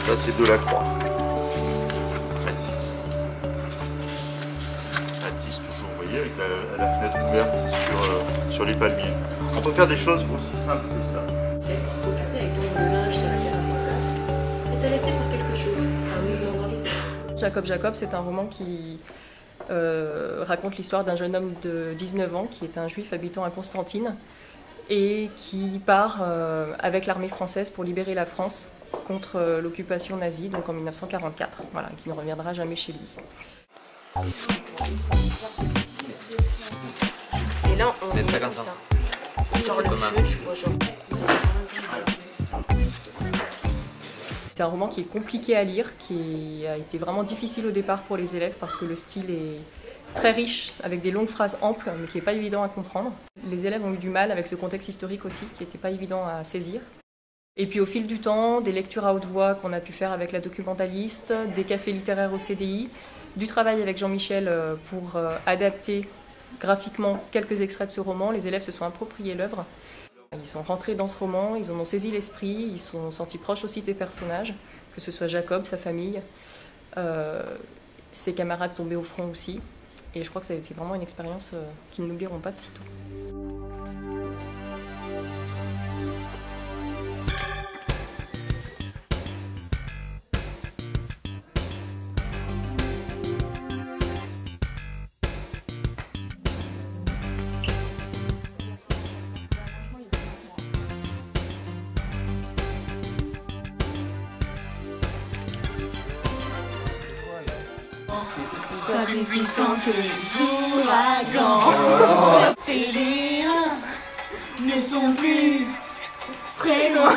Ça c'est Delacroix. Matisse. Matisse toujours, vous voyez, avec la fenêtre ouverte sur les palmiers. On peut faire des choses aussi simples que ça. Cette occupée avec ton linge sur la terrasse en face est alertée par quelque chose, un mouvement dans les airs. Jacob Jacob, c'est un roman qui raconte l'histoire d'un jeune homme de 19 ans qui est un juif habitant à Constantine et qui part avec l'armée française pour libérer la France contre l'occupation nazie, donc en 1944, voilà, qui ne reviendra jamais chez lui. Et là, on met ça. Genre le feu, tu vois, genre. C'est un roman qui est compliqué à lire, qui a été vraiment difficile au départ pour les élèves parce que le style est très riche, avec des longues phrases amples, mais qui n'est pas évident à comprendre. Les élèves ont eu du mal avec ce contexte historique aussi, qui n'était pas évident à saisir. Et puis au fil du temps, des lectures à haute voix qu'on a pu faire avec la documentaliste, des cafés littéraires au CDI, du travail avec Jean-Michel pour adapter graphiquement quelques extraits de ce roman, les élèves se sont appropriés l'œuvre. Ils sont rentrés dans ce roman, ils en ont saisi l'esprit, ils sont sentis proches aussi des personnages, que ce soit Jacob, sa famille, ses camarades tombés au front aussi. Et je crois que ça a été vraiment une expérience qu'ils n'oublieront pas de sitôt. Pas plus puissant que les ouragans. Et les liens ne sont plus très loin.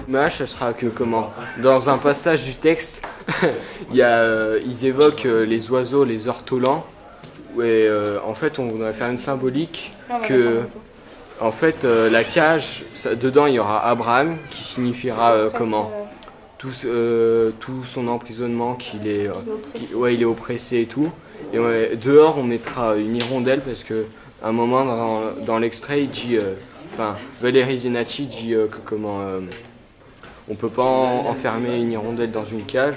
L'image, ça sera que comment? Dans un passage du texte, ils évoquent les oiseaux, les ortolans. Et en fait, on voudrait faire une symbolique que, en fait, la cage, dedans, il y aura Abraham, qui signifiera comment? Tout son emprisonnement, qu'il est, il est oppressé et tout. Et dehors, on mettra une hirondelle parce que à un moment dans l'extrait, il dit, Valérie Zenati dit que comment on peut pas enfermer une hirondelle dans une cage.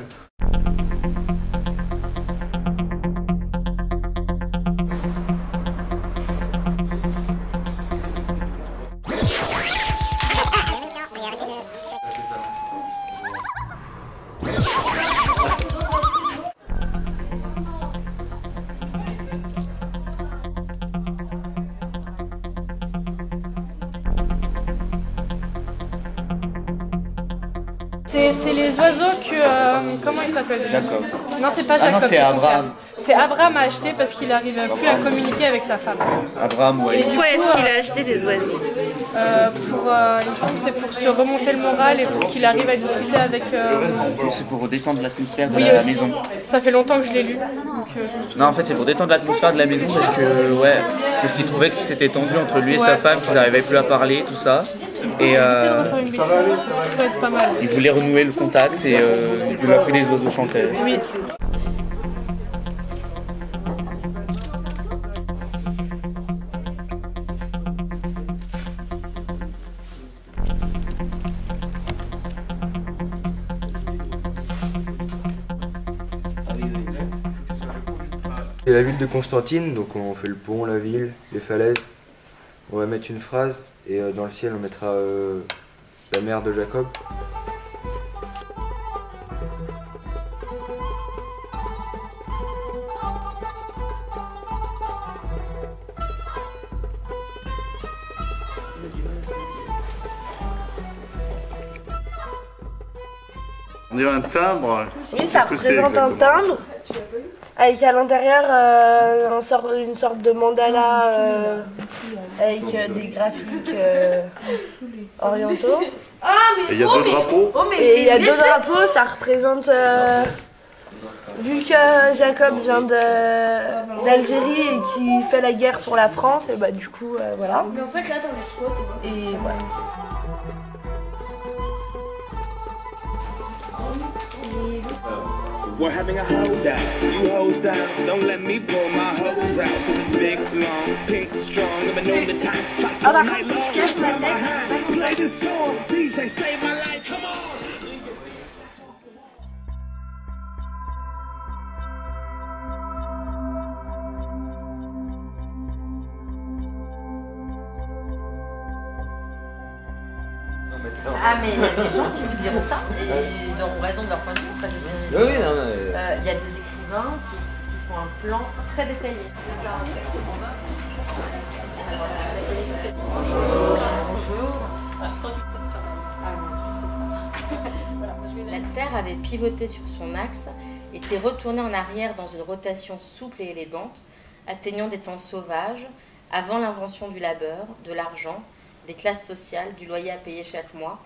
C'est les oiseaux que... comment il s'appelle? Jacob. Non, c'est pas Jacob. Ah non, c'est Abraham. C'est Abraham a acheté parce qu'il n'arrive plus à communiquer avec sa femme. Abraham, ouais. Pourquoi est-ce qu'il a acheté des oiseaux? C'est pour se remonter le moral et pour qu'il arrive à discuter avec... C'est pour détendre l'atmosphère de Oui, la aussi. maison. Ça fait longtemps que je l'ai lu. Non, en fait, c'est pour détendre l'atmosphère de la maison parce qu'il trouvait qu'il s'était tendu entre lui et sa femme, qu'ils n'arrivaient plus à parler, tout ça. Et Ça va être pas mal. il voulait renouer le contact et il lui a pris des oiseaux chantaient. Oui. C'est la ville de Constantine, donc on fait le pont, la ville, les falaises. On va mettre une phrase et dans le ciel on mettra la mère de Jacob. On dirait un timbre. Oui, ça représente un timbre avec à l'intérieur une sorte de mandala avec des graphiques orientaux. Et il y a deux drapeaux. Et il y a deux drapeaux, ça représente... vu que Jacob vient d'Algérie et qui fait la guerre pour la France, et bah du coup, voilà. Mais en fait, là, t'en es quoi? Et voilà. We're having a holdout. You hose down. Don't let me pull my hose out. Cause it's big, long, pink, strong. I've been known the time to slap all night long. Grab my hand, play this song. DJ, save my life, come on. Ah mais il y a des gens qui vous diront ça et ils auront raison de leur point de vue. Enfin, je veux dire, il y a des écrivains qui font un plan très détaillé. La Terre avait pivoté sur son axe, était retournée en arrière dans une rotation souple et élégante, atteignant des temps sauvages, avant l'invention du labeur, de l'argent, des classes sociales, du loyer à payer chaque mois,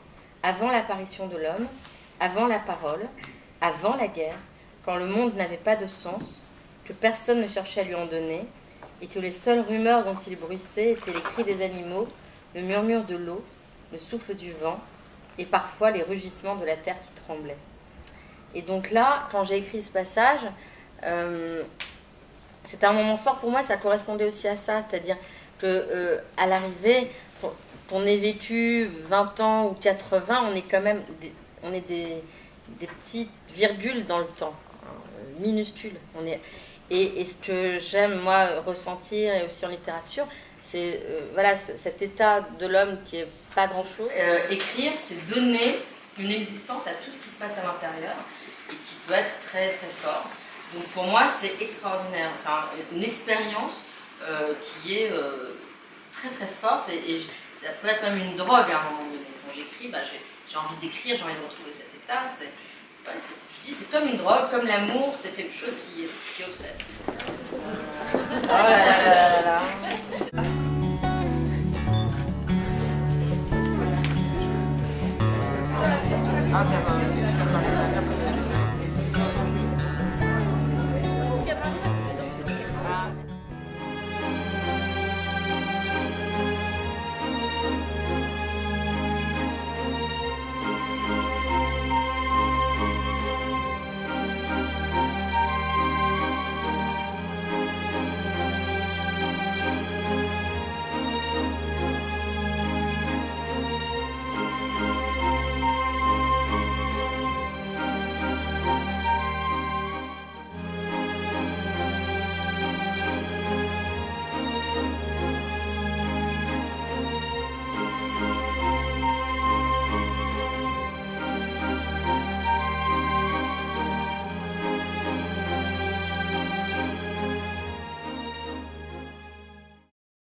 avant l'apparition de l'homme, avant la parole, avant la guerre, quand le monde n'avait pas de sens, que personne ne cherchait à lui en donner, et que les seules rumeurs dont il bruissait étaient les cris des animaux, le murmure de l'eau, le souffle du vent, et parfois les rugissements de la terre qui tremblait. Et donc là, quand j'ai écrit ce passage, c'était un moment fort pour moi, ça correspondait aussi à ça, c'est-à-dire que à l'arrivée, qu'on ait vécu 20 ans ou 80, on est quand même des petites virgules dans le temps, minuscules. Et ce que j'aime, moi, ressentir, et aussi en littérature, c'est voilà, cet état de l'homme qui est pas grand-chose. Écrire, c'est donner une existence à tout ce qui se passe à l'intérieur, et qui peut être très très fort. Donc pour moi, c'est extraordinaire. C'est une expérience qui est très très forte, et ça peut être même une drogue à un moment donné. Quand j'écris, j'ai envie d'écrire, j'ai envie de retrouver cet état. Je dis, c'est comme une drogue, comme l'amour, c'est quelque chose qui obsède. Oh là là là là. Ah,